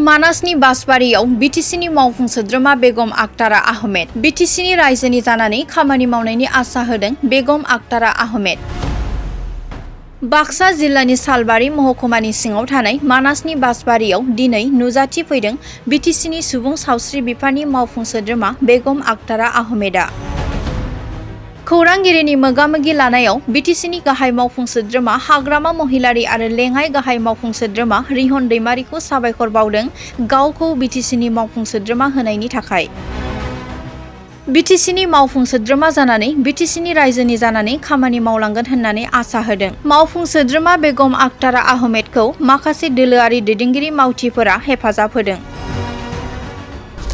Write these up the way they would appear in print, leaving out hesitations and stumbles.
मानासनि बासबारियाव बिटिसिनि मावफुं सोद्रोमा बेगम आक्तारा आहमेद बिटिसिनि रायजोनि जानानै खामानि मावनायनि आसा होदों बेगम आक्तारा आहमेद। बाक्सा जिल्लानि सालबारि महकुमानि सिङाव थानाय मानासनि बासबारियाव दिनै नुजाथि फैदों बिटिसिनि सुबुं सावस्रि बिफाननि मावफुं सोद्रोमा बेगम आक्तारा आहमेदा। खौरांगिरिनि मोगा-मोगि लानायाव बिटिसिनि गाहाय मावफुं सोद्रोमा हाग्रामा महिलारी आरो लेङाइ गाहाय मावफुं सोद्रोमा रिहन दैमारिखौ साबायखर बावदों गावखौ बिटिसिनि मावफुं सोद्रोमा होनायनि थाखाय। बिटिसिनि मावफुं सोद्रोमा जानानै बिटिसिनि रायजोनि जानानै खामानि मावलांगोन होननानै आसा होदों। मावफुं सोद्रोमा बेगम आक्तारा आहमेदखौ माखासे दोलोआरि दैदेनगिरि मावथिफोरा हेफाजाब होदों।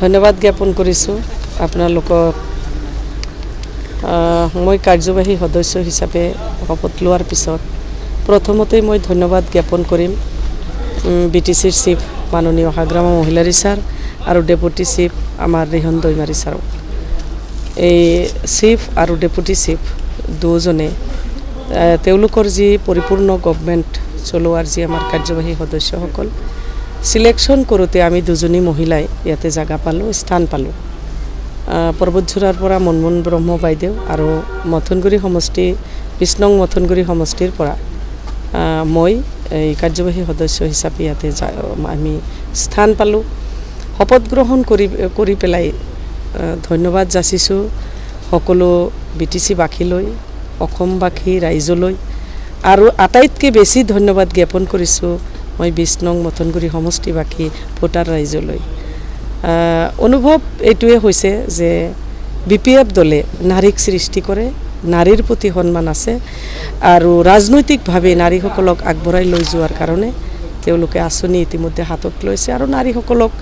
धन्यवाद ज्ञापन करिছোঁ আপোনালোকক। মই কাৰ্যবাহী সদস্য হিচাপে শপত লোৱাৰ পিছত প্ৰথমতেই মই ধন্যবাদ জ্ঞাপন কৰিম বিটিচিৰ চিফ মাননীয় হাগ্ৰামা মহিলাৰী ছাৰ আৰু ডেপুটি চিফ আমাৰ ৰিহন দৈমাৰী ছাৰক। এই চিফ আৰু ডেপুটি চিফ দুজনে তেওঁলোকৰ যি পৰিপূৰ্ণ গভৰ্ণমেণ্ট চলোৱাৰ যি আমাৰ কাৰ্যবাহী সদস্যসকল চিলেকশ্যন কৰোঁতে আমি দুজনী মহিলাই ইয়াতে জাগা পালোঁ, স্থান পালোঁ। পৰ্বতঝোৰাৰ পৰা মনমোহন ব্ৰহ্ম বাইদেউ আৰু মথনগুৰি সমষ্টি ২০ নং মথনগুৰি সমষ্টিৰ পৰা মই এই কাৰ্যবাহী সদস্য হিচাপে ইয়াতে আমি স্থান পালোঁ। শপত গ্ৰহণ কৰি পেলাই ধন্যবাদ যাচিছোঁ সকলো বিটিচিবাসীলৈ, অসমবাসী ৰাইজলৈ আৰু আটাইতকৈ বেছি ধন্যবাদ জ্ঞাপন কৰিছোঁ মই ২০ নং মথনগুৰি সমষ্টিবাসী ভোটাৰ ৰাইজলৈ। অনুভৱ এইটোৱে হৈছে যে BPF দলে নাৰীক সৃষ্টি কৰে, নাৰীৰ প্ৰতি সন্মান আছে আৰু ৰাজনৈতিকভাৱে নাৰীসকলক আগবঢ়াই লৈ যোৱাৰ কাৰণে তেওঁলোকে আঁচনি ইতিমধ্যে হাতত লৈছে আৰু নাৰীসকলক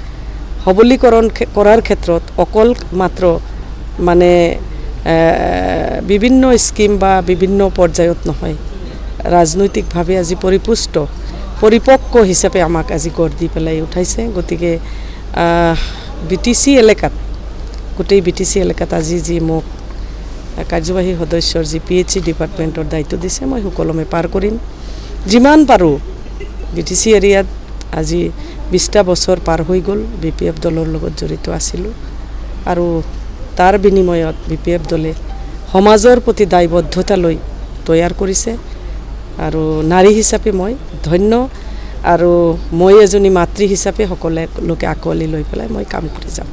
সবলীকৰণ কৰাৰ ক্ষেত্ৰত অকল মাত্ৰ মানে বিভিন্ন স্কিম বা বিভিন্ন পৰ্যায়ত নহয়, ৰাজনৈতিকভাৱে আজি পৰিপক্ক হিচাপে আমাক আজি গঢ় দি পেলাই উঠাইছে। গতিকে বিটিচি এলেকাত গোটেই বিটিচি এলেকাত আজি যি মোক কাৰ্যবাহী সদস্যৰ যি PHC ডিপাৰ্টমেণ্টৰ দায়িত্ব দিছে মই সুকলমে পাৰ কৰিম। যিমান পাৰোঁ বিটিচি এৰিয়াত আজি ২০টা বছৰ পাৰ হৈ গ'ল BPF দলৰ লগত জড়িত আছিলোঁ আৰু তাৰ বিনিময়ত BPF দলে সমাজৰ প্ৰতি দায়বদ্ধতা লৈ তৈয়াৰ কৰিছে আৰু নাৰী হিচাপে মই ধন্য আৰু মই এজনী মাতৃ হিচাপে সকলোকে আঁকোৱালি লৈ পেলাই মই কাম কৰি যাম।